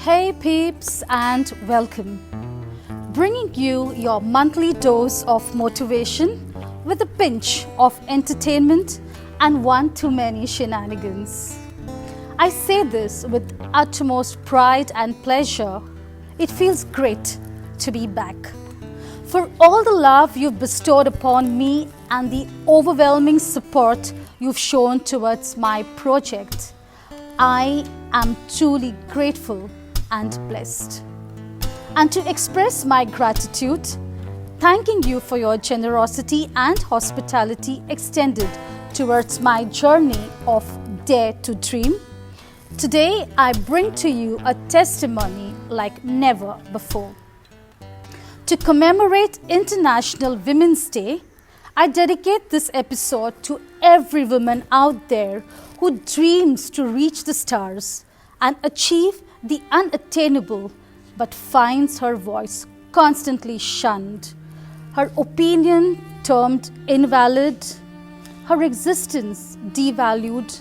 Hey peeps, and welcome. Bringing you your monthly dose of motivation with a pinch of entertainment and one too many shenanigans. I say this with utmost pride and pleasure. It feels great to be back. For all the love you've bestowed upon me and the overwhelming support you've shown towards my project, I am truly grateful and blessed. And to express my gratitude, thanking you for your generosity and hospitality extended towards my journey of Dare to Dream, today I bring to you a testimony like never before. To commemorate International Women's Day, I dedicate this episode to every woman out there who dreams to reach the stars and achieve the unattainable but finds her voice constantly shunned, her opinion termed invalid, her existence devalued,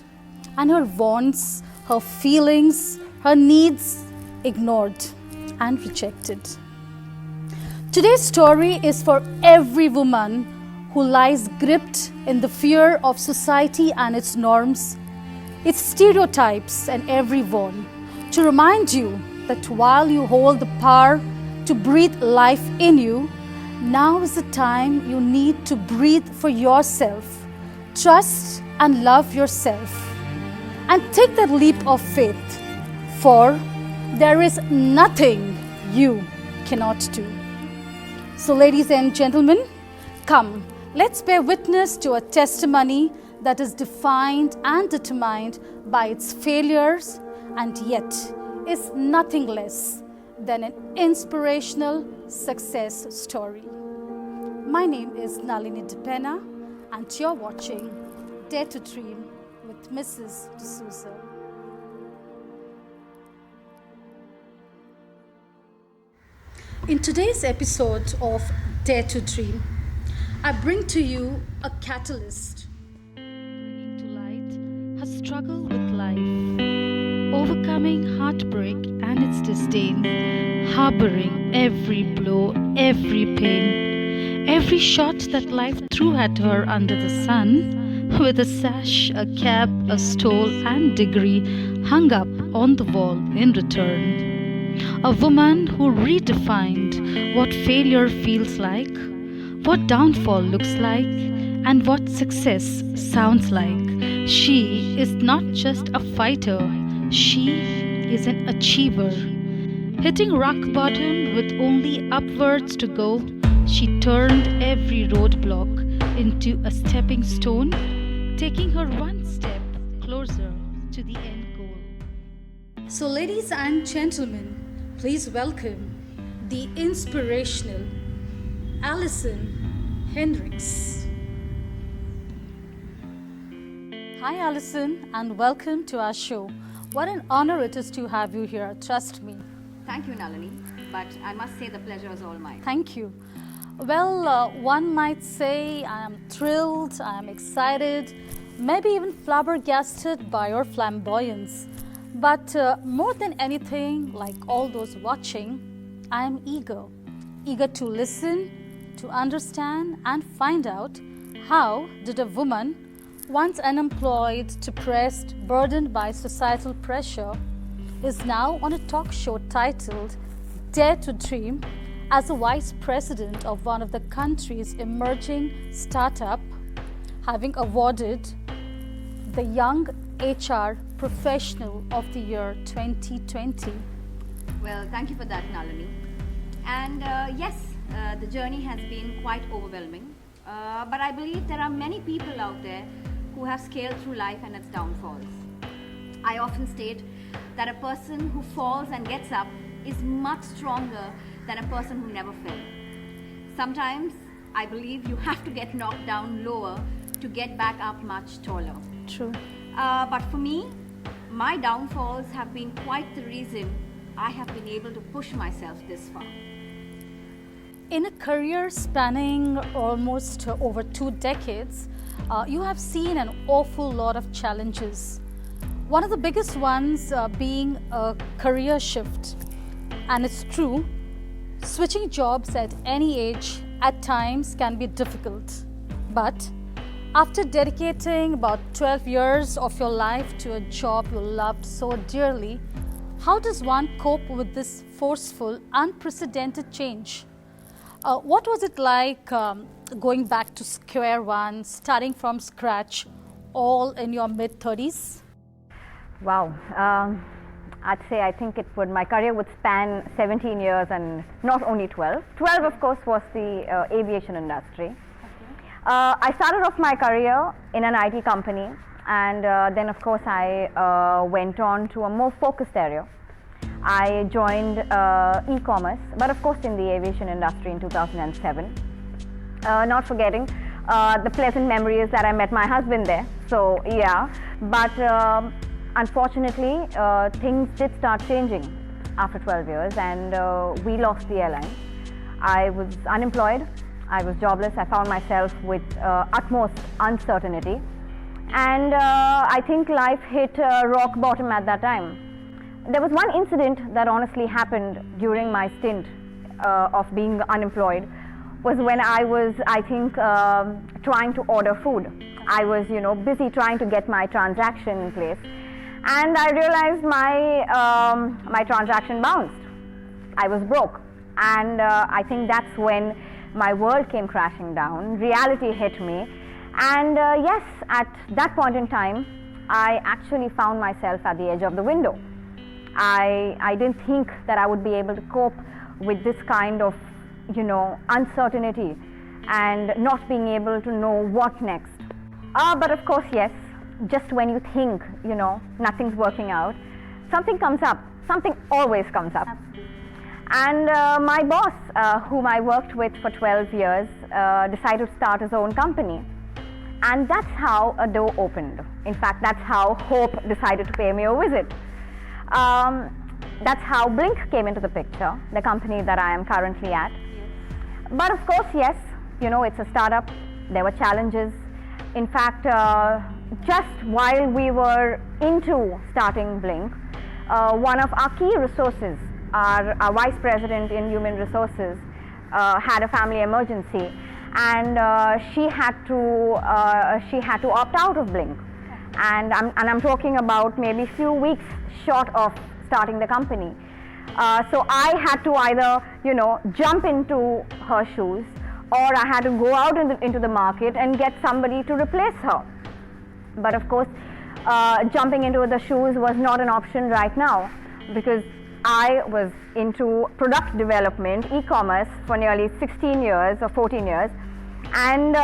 and her wants, her feelings, her needs ignored and rejected. Today's story is for every woman who lies gripped in the fear of society and its norms, its stereotypes and every warn, to remind you that while you hold the power to breathe life in you, now is the time you need to breathe for yourself, trust and love yourself, and take that leap of faith, for there is nothing you cannot do. So ladies and gentlemen, come, let's bear witness to a testimony that is defined and determined by its failures and yet is nothing less than an inspirational success story. My name is Nalini Dpenha and you're watching Dare to Dream with Mrs. D'Souza. In today's episode of Dare to Dream, I bring to you a catalyst, bringing to light her struggle with life, overcoming heartbreak and its disdain, harboring every blow, every pain, every shot that life threw at her under the sun, with a sash, a cap, a stole and degree hung up on the wall in return. A woman who redefined what failure feels like, what downfall looks like, and what success sounds like. She is not just a fighter, she is an achiever. Hitting rock bottom with only upwards to go, she turned every roadblock into a stepping stone, taking her one step closer to the end goal. So ladies and gentlemen, please welcome the inspirational Alison Hendricks. Hi Alison, and welcome to our show. What an honor it is to have you here, trust me. Thank you, Nalini, but I must say the pleasure is all mine. Thank you. Well, one might say I am thrilled, I am excited, maybe even flabbergasted by your flamboyance. But more than anything, like all those watching, I am eager to listen, to understand and find out how did a woman, once unemployed, depressed, burdened by societal pressure, is now on a talk show titled Dare to Dream as a vice president of one of the country's emerging startup, having awarded the Young HR Professional of the Year 2020. Well, thank you for that, Nalini. And yes, the journey has been quite overwhelming. But I believe there are many people out there who have scaled through life and its downfalls. I often state that a person who falls and gets up is much stronger than a person who never fell. Sometimes I believe you have to get knocked down lower to get back up much taller. True. But for me, my downfalls have been quite the reason I have been able to push myself this far. In a career spanning almost over 2 decades, you have seen an awful lot of challenges. One of the biggest ones being a career shift. And it's true, switching jobs at any age at times can be difficult. But after dedicating about 12 years of your life to a job you loved so dearly, how does one cope with this forceful, unprecedented change? What was it like going back to square one, starting from scratch, all in your mid-30s? Wow. I'd say my career would span 17 years and not only 12. 12, of course, was the aviation industry. I started off my career in an IT company, and then of course I went on to a more focused area. I joined e-commerce, but of course in the aviation industry in 2007. Not forgetting the pleasant memories that I met my husband there. So yeah, but unfortunately things did start changing after 12 years, and we lost the airline. I was unemployed. I was jobless. I found myself with utmost uncertainty, and I think life hit rock bottom at that time. There was one incident that honestly happened during my stint of being unemployed. Was when I was, trying to order food. I was, busy trying to get my transaction in place, and I realized my transaction bounced. I was broke, and I think that's when my world came crashing down. Reality hit me, and yes, at that point in time, I actually found myself at the edge of the window. I didn't think that I would be able to cope with this kind of, uncertainty and not being able to know what next. But of course, yes, just when you think, nothing's working out, something comes up. Something always comes up. And my boss, whom I worked with for 12 years, decided to start his own company. And that's how a door opened. In fact, that's how Hope decided to pay me a visit. That's how Blink came into the picture, the company that I am currently at. But of course, yes, it's a startup. There were challenges. In fact, just while we were into starting Blink, one of our key resources, our vice president in human resources, had a family emergency, and she had to opt out of Blink. And I'm talking about maybe few weeks short of starting the company. So I had to either, jump into her shoes, or I had to go out into the market and get somebody to replace her. But of course, jumping into the shoes was not an option right now, because I was into product development, e-commerce for nearly 16 years or 14 years. And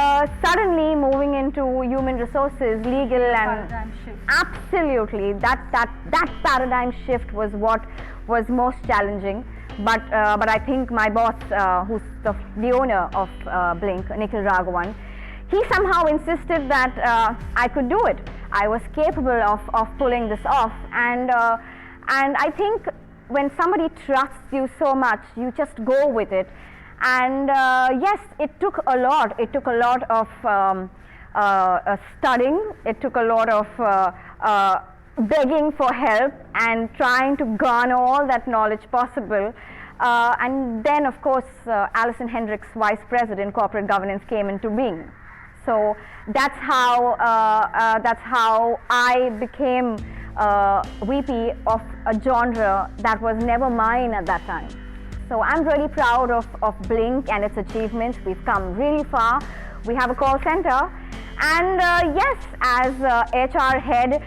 suddenly moving into human resources, legal, and Paradigm shift. absolutely that paradigm shift was what was most challenging. But I think my boss, who's the owner of Blink, Nikhil Raghavan, he somehow insisted that I could do it. I was capable of pulling this off, and I think when somebody trusts you so much, you just go with it. And yes, it took a lot. It took a lot of studying. It took a lot of begging for help and trying to garner all that knowledge possible. And then, of course, Alison Hendricks, Vice President, Corporate Governance, came into being. So that's how I became VP of a genre that was never mine at that time. So I'm really proud of Blink and its achievements. We've come really far. We have a call center, and yes, as HR head,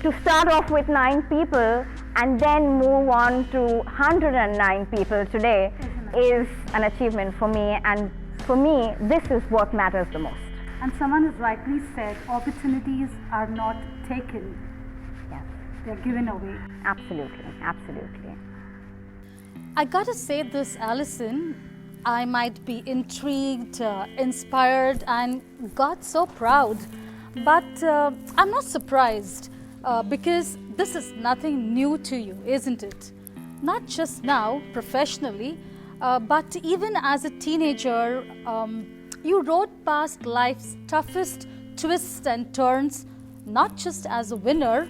to start off with 9 people and then move on to 109 people today is an achievement for me, and for me, this is what matters the most. And someone has rightly said, opportunities are not taken, Yes, they're given away. absolutely, absolutely. I gotta say this, Alison, I might be intrigued, inspired, and got so proud. But I'm not surprised because this is nothing new to you, isn't it? Not just now, professionally, but even as a teenager, you rode past life's toughest twists and turns, not just as a winner,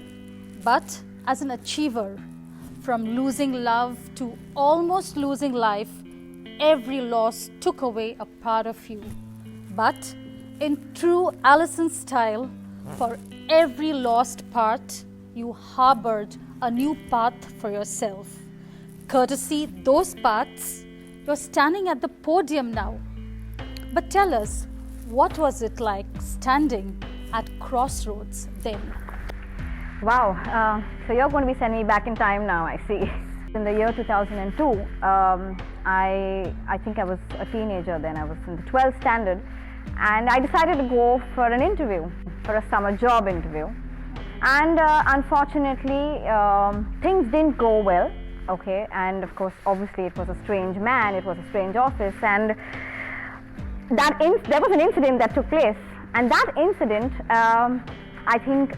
but as an achiever. From losing love to almost losing life, every loss took away a part of you. But in true Allison style, for every lost part, you harbored a new path for yourself. Courtesy those paths, you're standing at the podium now. But tell us, what was it like standing at crossroads then? Wow, so you're going to be sending me back in time now, I see. In the year 2002, I think I was a teenager then. I was in the 12th standard, and I decided to go for an interview, for a summer job interview. And unfortunately, things didn't go well, okay? And of course, obviously, it was a strange man, it was a strange office, and there was an incident that took place. And that incident, I think,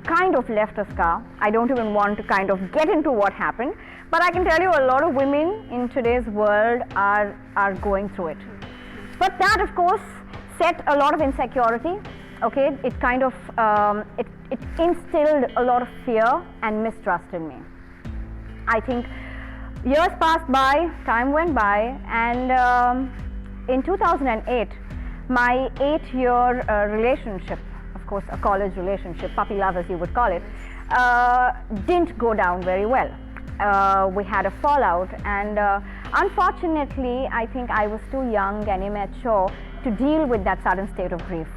kind of left a scar. I don't even want to kind of get into what happened, but I can tell you a lot of women in today's world are going through it. But that, of course, set a lot of insecurity. Okay, it kind of it instilled a lot of fear and mistrust in me. I think years passed by, time went by, and in 2008, my 8-year relationship, of course a college relationship, puppy love as you would call it, didn't go down very well. We had a fallout, and unfortunately I think I was too young and immature to deal with that sudden state of grief.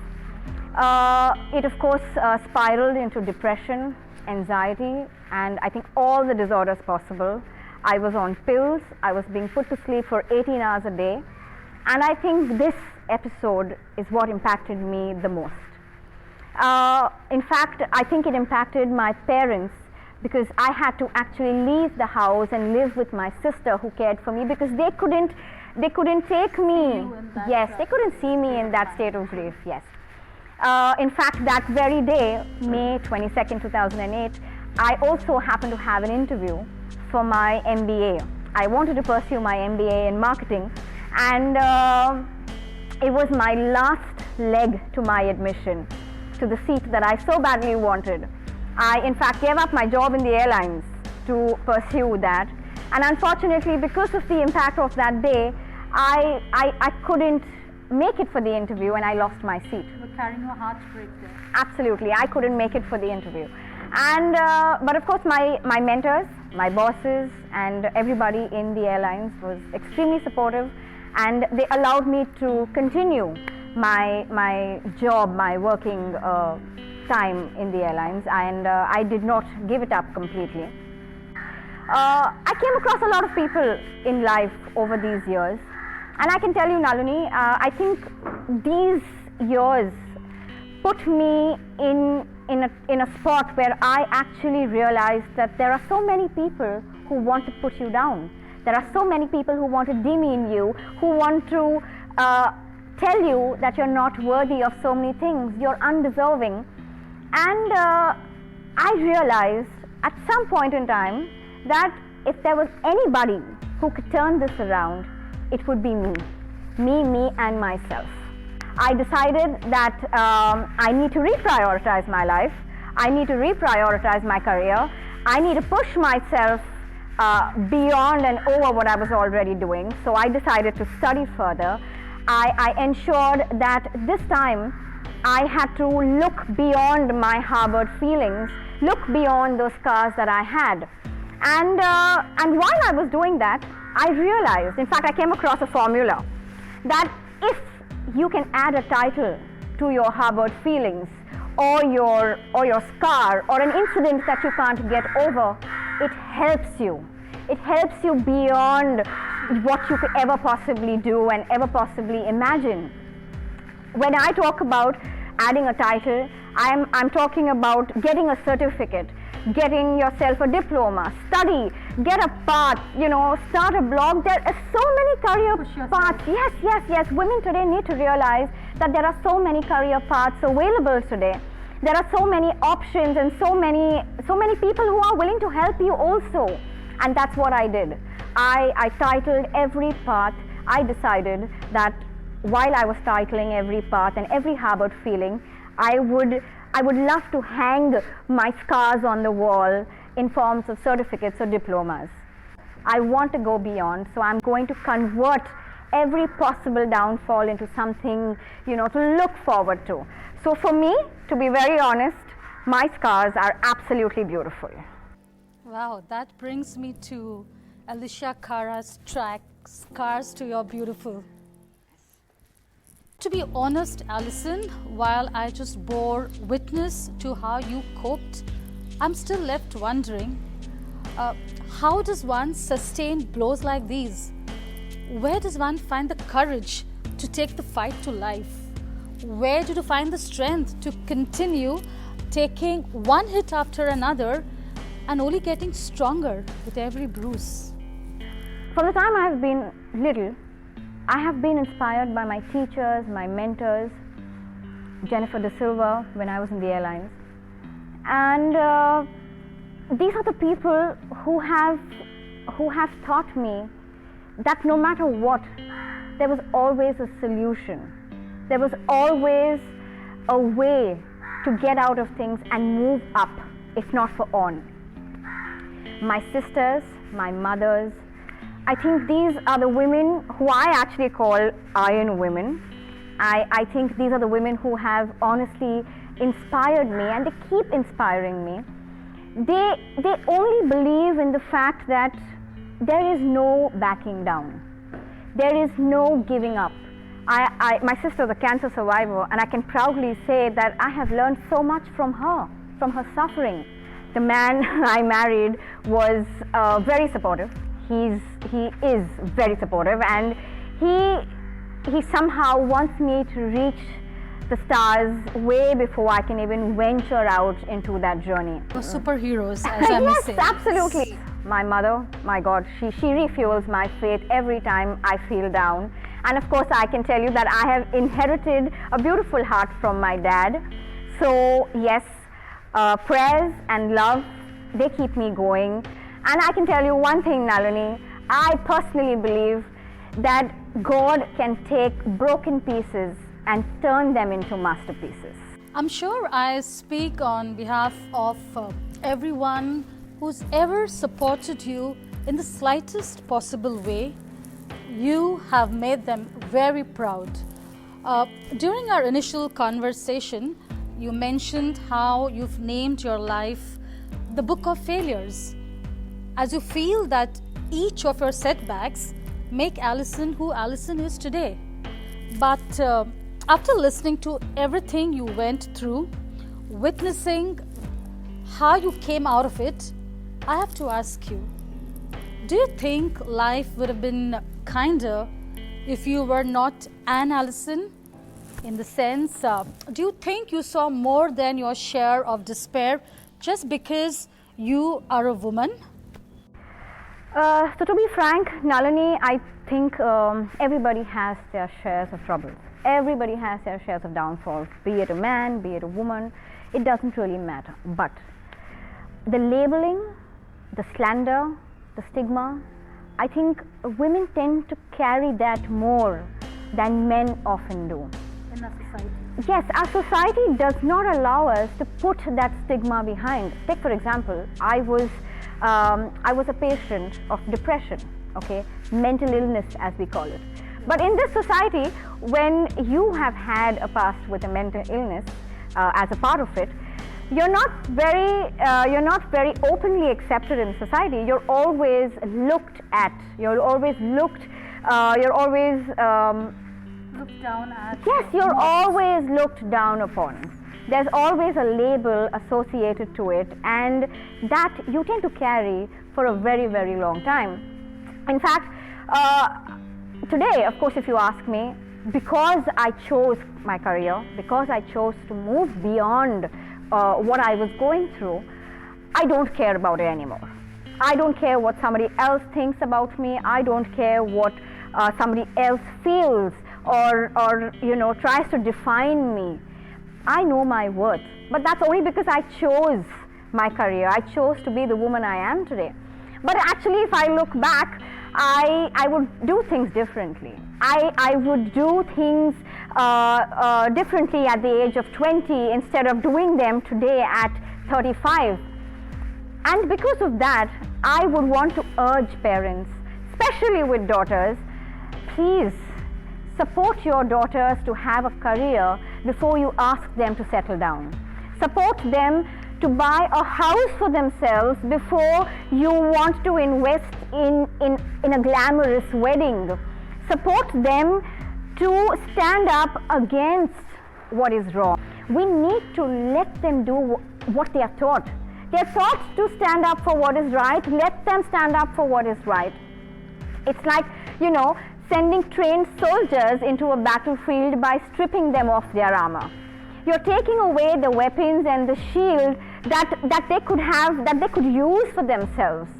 It of course spiraled into depression, anxiety, and I think all the disorders possible. I was on pills, I was being put to sleep for 18 hours a day, and I think this episode is what impacted me the most. In fact, I think it impacted my parents, because I had to actually leave the house and live with my sister who cared for me, because they couldn't take me. Yes, they couldn't see me in that state of grief. Yes. In fact, that very day, May 22nd, 2008, I also happened to have an interview for my MBA. I wanted to pursue my MBA in marketing, and it was my last leg to my admission to the seat that I so badly wanted. I, in fact, gave up my job in the airlines to pursue that, and unfortunately, because of the impact of that day, I couldn't make it for the interview, and I lost my seat. You were carrying a heartbreak there. Absolutely, I couldn't make it for the interview. And but of course, my mentors, my bosses, and everybody in the airlines was extremely supportive, and they allowed me to continue my job, my working time in the airlines, and I did not give it up completely. I came across a lot of people in life over these years, and I can tell you, Nalini, I think these years put me in a spot where I actually realized that there are so many people who want to put you down. There are so many people who want to demean you, who want to tell you that you're not worthy of so many things, you're undeserving. And I realized at some point in time that if there was anybody who could turn this around, it would be me and myself. I decided that I need to reprioritize my life, I need to reprioritize my career, I need to push myself beyond and over what I was already doing. So I decided to study further. I ensured that this time I had to look beyond my harbored feelings, look beyond those scars that I had. And while I was doing that, I realized, in fact, I came across a formula that if you can add a title to your harbored feelings or your scar or an incident that you can't get over, it helps you. It helps you beyond what you could ever possibly do and ever possibly imagine. When I talk about adding a title, I'm talking about getting a certificate, getting yourself a diploma, study, get a path, start a blog. There are so many career paths. Yes. Women today need to realize that there are so many career paths available today. There are so many options and so many people who are willing to help you also. And that's what I did. I titled every path. I decided that while I was titling every path and every harbored feeling, I would I would love to hang my scars on the wall in forms of certificates or diplomas. I want to go beyond, so I'm going to convert every possible downfall into something, to look forward to. So for me, to be very honest, my scars are absolutely beautiful. Wow, that brings me to Alicia Cara's track, Scars to Your Beautiful. To be honest, Alison, while I just bore witness to how you coped, I'm still left wondering, how does one sustain blows like these? Where does one find the courage to take the fight to life? Where do you find the strength to continue taking one hit after another and only getting stronger with every bruise? From the time I have been little, I have been inspired by my teachers, my mentors, Jennifer De Silva when I was in the airlines. And these are the people who have taught me that no matter what, there was always a solution. There was always a way to get out of things and move up, if not for on. My sisters, my mothers, I think these are the women who I actually call iron women. I think these are the women who have honestly inspired me, and they keep inspiring me. They only believe in the fact that there is no backing down. There is no giving up. My sister is a cancer survivor, and I can proudly say that I have learned so much from her suffering. The man I married was very supportive. He is very supportive, and he somehow wants me to reach the stars way before I can even venture out into that journey. Superheroes, as I may say. Yes, absolutely. My mother, my God, she refuels my faith every time I feel down. And of course, I can tell you that I have inherited a beautiful heart from my dad. So yes, prayers and love, they keep me going. And I can tell you one thing, Nalini, I personally believe that God can take broken pieces and turn them into masterpieces. I'm sure I speak on behalf of everyone who's ever supported you in the slightest possible way. You have made them very proud. During our initial conversation, you mentioned how you've named your life the Book of Failures, as you feel that each of your setbacks make Alison who Alison is today. But after listening to everything you went through, witnessing how you came out of it, I have to ask you, do you think life would have been kinder if you were not an Alison? In the sense, do you think you saw more than your share of despair just because you are a woman? So to be frank, Nalini, I think everybody has their shares of troubles. Everybody has their shares of downfalls, be it a man, be it a woman, it doesn't really matter. But the labeling, the slander, the stigma, I think women tend to carry that more than men often do. In our society. Yes, our society does not allow us to put that stigma behind. Take for example, I was a patient of depression, okay, mental illness as we call it. But in this society, when you have had a past with a mental illness as a part of it, you're not very openly accepted in society. You're always looked at. You're always looked down at. Yes, you're always looked down upon. There's always a label associated to it, and that you tend to carry for a very, very long time. In fact, today, of course, if you ask me, because I chose my career, because I chose to move beyond what I was going through, I don't care about it anymore. I don't care what somebody else thinks about me. I don't care what somebody else feels or tries to define me. I know my worth, but that's only because I chose my career. I chose to be the woman I am today. But actually, if I look back, I would do things differently. I would do things differently at the age of 20 instead of doing them today at 35. And because of that, I would want to urge parents, especially with daughters, please support your daughters to have a career before you ask them to settle down. Support them to buy a house for themselves before you want to invest in a glamorous wedding. Support them to stand up against what is wrong. We need to let them do what they are taught. They are taught to stand up for what is right. Let them stand up for what is right. It's like, sending trained soldiers into a battlefield by stripping them of their armor. You're taking away the weapons and the shield that they could have, that they could use for themselves.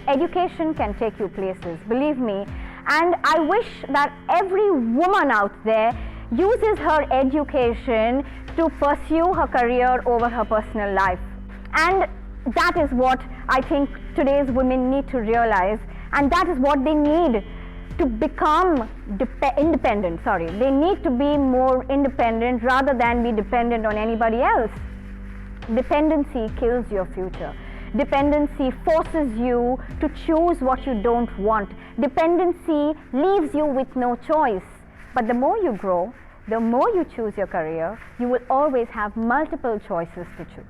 Education can take you places, believe me. And I wish that every woman out there uses her education to pursue her career over her personal life. And that is what I think today's women need to realize, and that is what they need to become independent. They need to be more independent rather than be dependent on anybody else. Dependency kills your future. Dependency forces you to choose what you don't want. Dependency leaves you with no choice. But the more you grow, the more you choose your career, you will always have multiple choices to choose.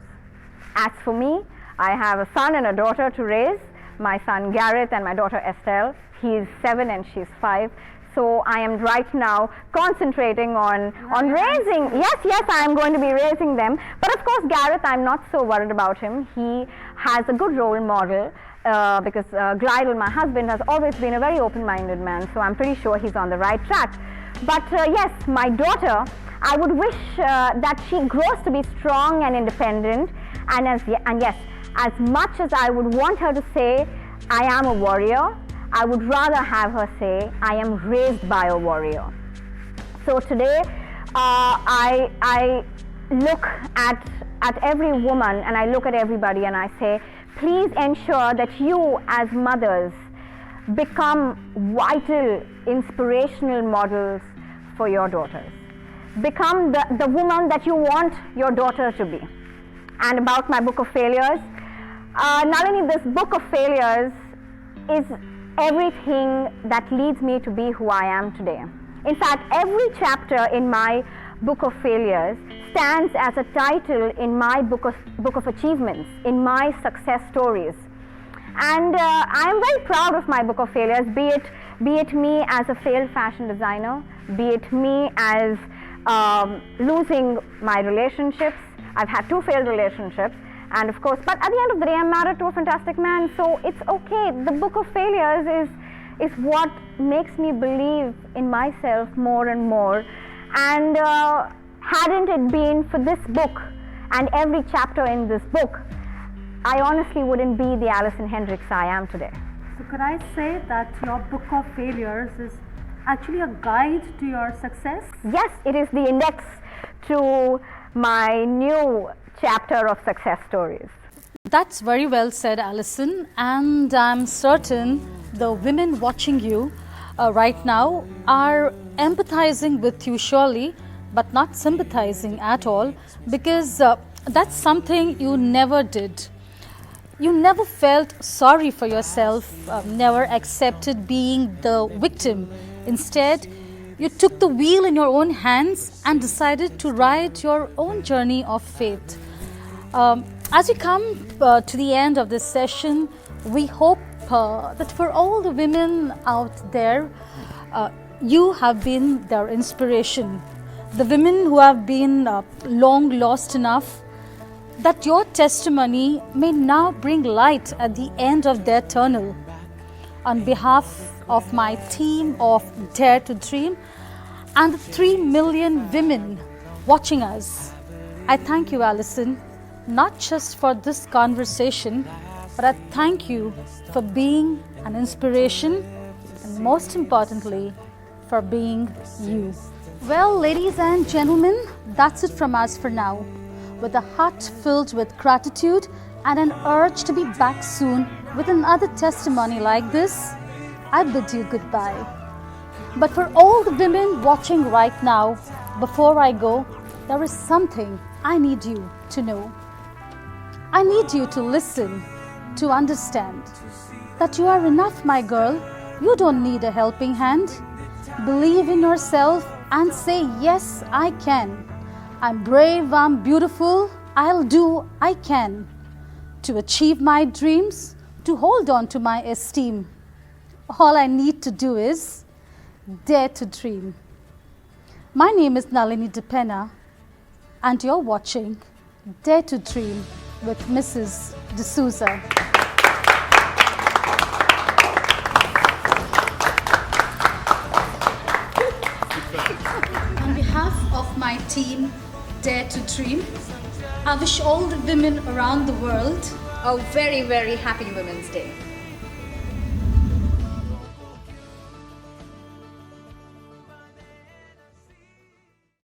As for me, I have a son and a daughter to raise. My son Gareth and my daughter Estelle. He is 7 and she's 5. So I am right now concentrating on raising. Yes, I am going to be raising them. But of course, Gareth, I'm not so worried about him. He has a good role model because Glidel, my husband, has always been a very open-minded man. So I'm pretty sure he's on the right track. But yes, my daughter, I would wish that she grows to be strong and independent. And yes, as much as I would want her to say, I am a warrior, I would rather have her say, I am raised by a warrior. So today, I look at every woman and I look at everybody and I say, please ensure that you as mothers become vital, inspirational models for your daughters. Become the woman that you want your daughter to be. And about my book of failures, Nalini, this book of failures is everything that leads me to be who I am today. In fact, every chapter in my book of failures stands as a title in my book of achievements, in my success stories. And I am very proud of my book of failures, be it me as a failed fashion designer, be it me as losing my relationships. I've had 2 failed relationships. And of course, but at the end of the day, I'm married to a fantastic man, so it's okay. The book of failures is what makes me believe in myself more and more. And hadn't it been for this book and every chapter in this book, I honestly wouldn't be the Alison Hendricks I am today. So could I say that your book of failures is actually a guide to your success? Yes, it is the index to my new chapter of success stories. That's very well said, Alison, and I'm certain the women watching you right now are empathizing with you surely, but not sympathizing at all, because that's something you never did. You never felt sorry for yourself, never accepted being the victim. Instead, you took the wheel in your own hands and decided to ride your own journey of faith. As we come to the end of this session, we hope that for all the women out there, you have been their inspiration. The women who have been long lost enough, that your testimony may now bring light at the end of their tunnel. On behalf of my team of Dare to Dream and the 3 million women watching us, I thank you, Alison, not just for this conversation, but I thank you for being an inspiration and most importantly, for being you. Well, ladies and gentlemen, that's it from us for now. With a heart filled with gratitude and an urge to be back soon with another testimony like this, I bid you goodbye. But for all the women watching right now, before I go, there is something I need you to know. I need you to listen, to understand that you are enough, my girl. You don't need a helping hand. Believe in yourself and say, yes, I can. I'm brave, I'm beautiful, I'll do I can to achieve my dreams, to hold on to my esteem. All I need to do is dare to dream. My name is Nalini Dpenha, and you're watching Dare to Dream with Mrs. D'Souza. On behalf of my team, Dare to Dream, I wish all the women around the world A very, very happy Women's Day.